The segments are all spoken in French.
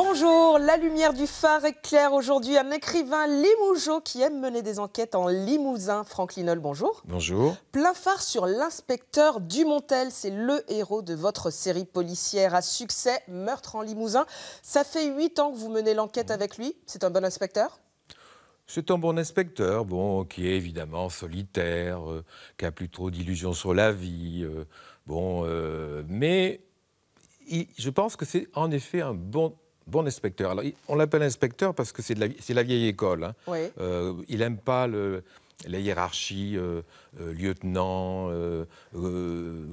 Bonjour, la lumière du phare éclaire aujourd'hui un écrivain limougeaud qui aime mener des enquêtes en Limousin. Franck Linol, bonjour. Bonjour. Plein phare sur l'inspecteur Dumontel, c'est le héros de votre série policière à succès, Meurtre en Limousin. Ça fait 8 ans que vous menez l'enquête avec lui, c'est un bon inspecteur ? C'est un bon inspecteur, qui est évidemment solitaire, qui a plus trop d'illusions sur la vie, mais je pense que c'est en effet un bon inspecteur. Alors, on l'appelle inspecteur parce que c'est la vieille école. Hein. Oui. Il n'aime pas la hiérarchie, lieutenant,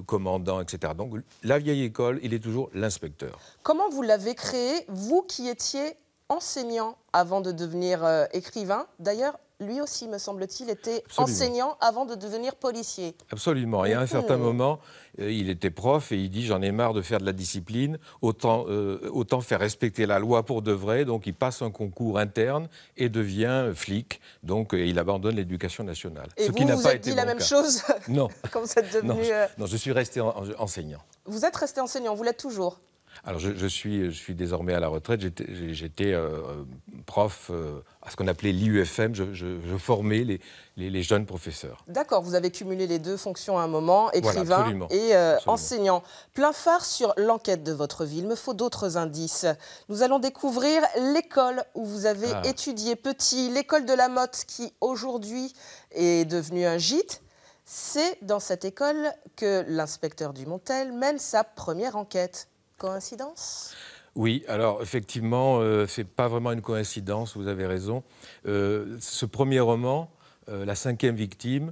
commandant, etc. Donc, la vieille école, il est toujours l'inspecteur. Comment vous l'avez créé, vous qui étiez enseignant avant de devenir écrivain? D'ailleurs, lui aussi, me semble-t-il, était enseignant avant de devenir policier. Absolument. Et à un certain moment, il était prof et il dit « j'en ai marre de faire de la discipline, autant faire respecter la loi pour de vrai ». Donc il passe un concours interne et devient flic. Donc il abandonne l'éducation nationale. Et vous êtes dit la même chose? Non. Quand vous êtes devenu... Non, je suis resté enseignant. Vous êtes resté enseignant, vous l'êtes toujours? Alors, je suis désormais à la retraite. J'étais prof à ce qu'on appelait l'IUFM. Je formais les jeunes professeurs. D'accord, vous avez cumulé les deux fonctions à un moment, écrivain et enseignant. Plein phare sur l'enquête de votre vie. Il me faut d'autres indices. Nous allons découvrir l'école où vous avez étudié petit, l'école de la Motte, qui aujourd'hui est devenue un gîte. C'est dans cette école que l'inspecteur Dumontel mène sa première enquête. Coïncidence ? Oui, alors effectivement, c'est pas vraiment une coïncidence, vous avez raison. Ce premier roman, La 5e victime,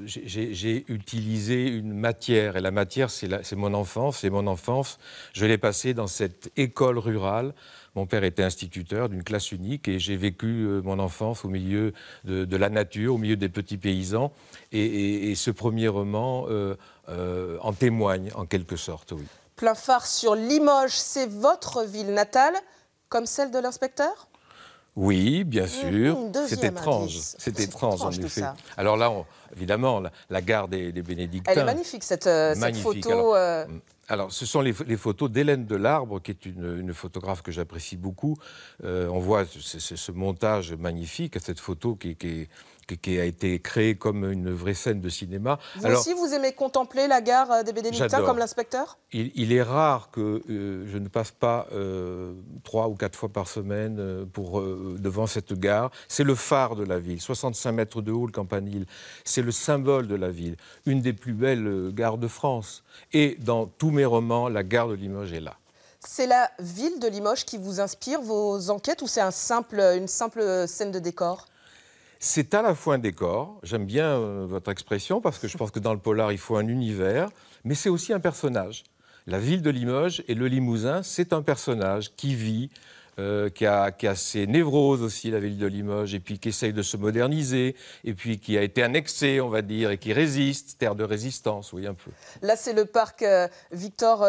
j'ai utilisé une matière, et la matière, c'est mon enfance, et mon enfance, je l'ai passée dans cette école rurale. Mon père était instituteur d'une classe unique, et j'ai vécu mon enfance au milieu de la nature, au milieu des petits paysans, et ce premier roman en témoigne, en quelque sorte, oui. Plein phare sur Limoges, c'est votre ville natale, comme celle de l'inspecteur ? Oui, bien sûr. C'est étrange. C'est étrange, en effet. Alors là, évidemment, la gare des Bénédictins. Elle est magnifique, cette photo. Alors, ce sont les photos d'Hélène Delarbre, qui est une photographe que j'apprécie beaucoup. On voit ce montage magnifique, cette photo qui a été créée comme une vraie scène de cinéma. Vous aussi, vous aimez contempler la gare des Bénédictins comme l'inspecteur ? Il est rare que je ne passe pas 3 ou 4 fois par semaine devant cette gare. C'est le phare de la ville, 65 mètres de haut, le Campanile. C'est le symbole de la ville, une des plus belles gares de France. Et dans tous mes romans, la gare de Limoges est là. C'est la ville de Limoges qui vous inspire vos enquêtes ou c'est une simple scène de décor ? C'est à la fois un décor, j'aime bien votre expression, parce que je pense que dans le polar, il faut un univers, mais c'est aussi un personnage. La ville de Limoges et le Limousin, c'est un personnage qui vit, qui a ses névroses aussi, la ville de Limoges, et puis qui essaye de se moderniser, et puis qui a été annexé, on va dire, et qui résiste, terre de résistance, oui, un peu. Là, c'est le parc Victor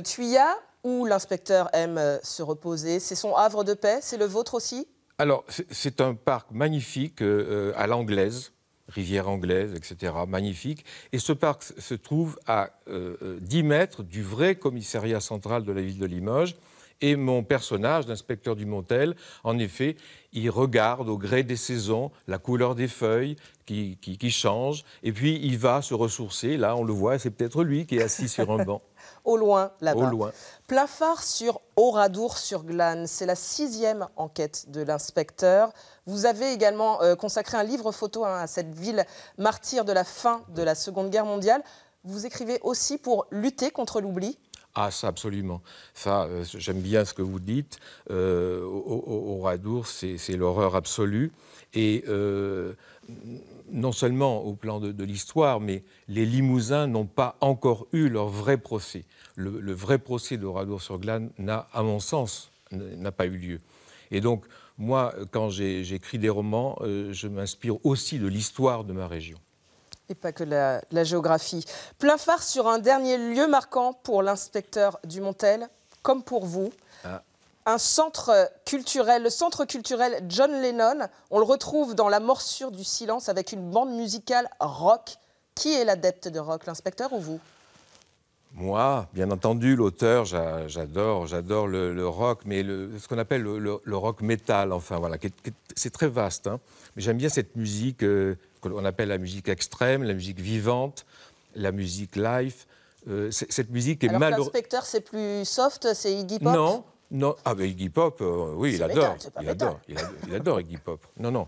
Thuillat, où l'inspecteur aime se reposer. C'est son havre de paix, c'est le vôtre aussi ? Alors, c'est un parc magnifique à l'anglaise, rivière anglaise, etc., magnifique. Et ce parc se trouve à 10 mètres du vrai commissariat central de la ville de Limoges. Et mon personnage, l'inspecteur Dumontel, en effet, il regarde au gré des saisons la couleur des feuilles qui change. Et puis, il va se ressourcer. Là, on le voit, c'est peut-être lui qui est assis sur un banc. Au loin, là-bas. Au loin. Plein phare sur Oradour-sur-Glane. C'est la 6e enquête de l'inspecteur. Vous avez également consacré un livre photo à cette ville martyre de la fin de la Seconde Guerre mondiale. Vous écrivez aussi pour lutter contre l'oubli. Ah, ça, absolument. Ça, j'aime bien ce que vous dites. Oradour, c'est l'horreur absolue. Et non seulement au plan de l'histoire, mais les Limousins n'ont pas encore eu leur vrai procès. Le vrai procès d'Oradour-sur-Glane n'a, à mon sens, n'a pas eu lieu. Et donc, moi, quand j'écris des romans, je m'inspire aussi de l'histoire de ma région. Et pas que la géographie. Plein phare sur un dernier lieu marquant pour l'inspecteur Dumontel, comme pour vous. Un centre culturel, le centre culturel John Lennon. On le retrouve dans La morsure du silence avec une bande musicale rock. Qui est l'adepte de rock, l'inspecteur ou vous ? Moi, bien entendu, l'auteur, j'adore le rock, mais ce qu'on appelle le rock métal, enfin voilà, c'est très vaste. Hein. Mais j'aime bien cette musique qu'on appelle la musique extrême, la musique vivante, la musique live. Cette musique est malheureuse. Alors l'inspecteur, c'est plus soft, c'est Iggy Pop? Non. Ah ben Iggy Pop, oui, il adore. Il adore Iggy Pop. Non.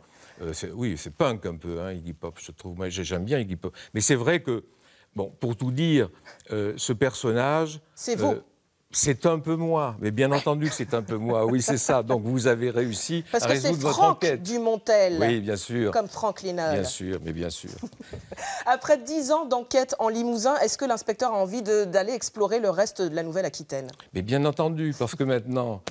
Oui, c'est punk un peu, hein, Iggy Pop, je trouve. Moi, j'aime bien Iggy Pop. Mais c'est vrai que, bon, pour tout dire, ce personnage... C'est vous. C'est un peu moi, mais bien entendu que c'est un peu moi. Oui, c'est ça. Donc vous avez réussi à résoudre votre enquête. Parce que c'est Franck Dumontel. Oui, bien sûr. Comme Franck Linol. Bien sûr, mais bien sûr. Après 10 ans d'enquête en Limousin, est-ce que l'inspecteur a envie d'aller explorer le reste de la Nouvelle-Aquitaine? Mais bien entendu, parce que maintenant,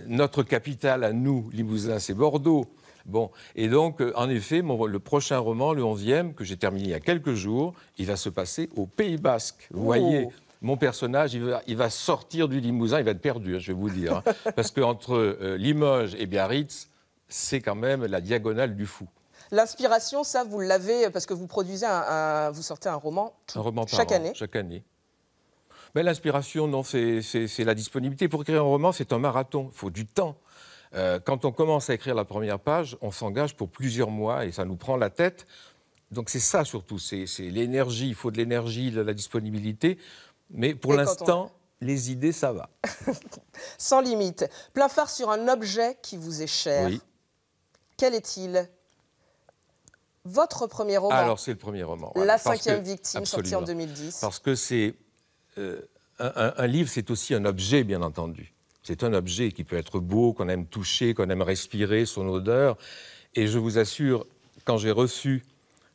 notre capitale à nous, Limousin, c'est Bordeaux. Bon, et donc, en effet, le prochain roman, le 11e, que j'ai terminé il y a quelques jours, il va se passer au Pays Basque. Vous voyez, mon personnage, il va sortir du Limousin, il va être perdu, hein, je vais vous dire. Hein, parce qu'entre Limoges et Biarritz, c'est quand même la diagonale du fou. L'inspiration, ça, vous l'avez, parce que vous produisez vous sortez un roman chaque année. Chaque année. Mais l'inspiration, non, c'est la disponibilité. Pour écrire un roman, c'est un marathon, il faut du temps. Quand on commence à écrire la première page, on s'engage pour plusieurs mois et ça nous prend la tête. Donc c'est ça surtout, c'est l'énergie, il faut de l'énergie, de la disponibilité. Mais pour l'instant, les idées, ça va. Sans limite. Plein phare sur un objet qui vous est cher. Oui. Quel est-il? Votre premier roman. Alors c'est le premier roman. Voilà, La 5e victime, sorti en 2010. Parce que c'est un livre, c'est aussi un objet, bien entendu. C'est un objet qui peut être beau, qu'on aime toucher, qu'on aime respirer, son odeur. Et je vous assure, quand j'ai reçu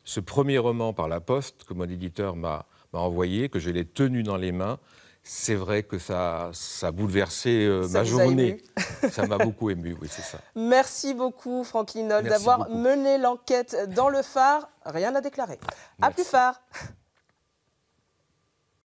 ce premier roman par la poste, que mon éditeur m'a envoyé, que je l'ai tenu dans les mains, c'est vrai que ça a bouleversé ma journée. Ça m'a beaucoup ému, oui, c'est ça. Merci beaucoup, Franck Linol, d'avoir mené l'enquête dans le phare. Rien à déclarer. À plus phare.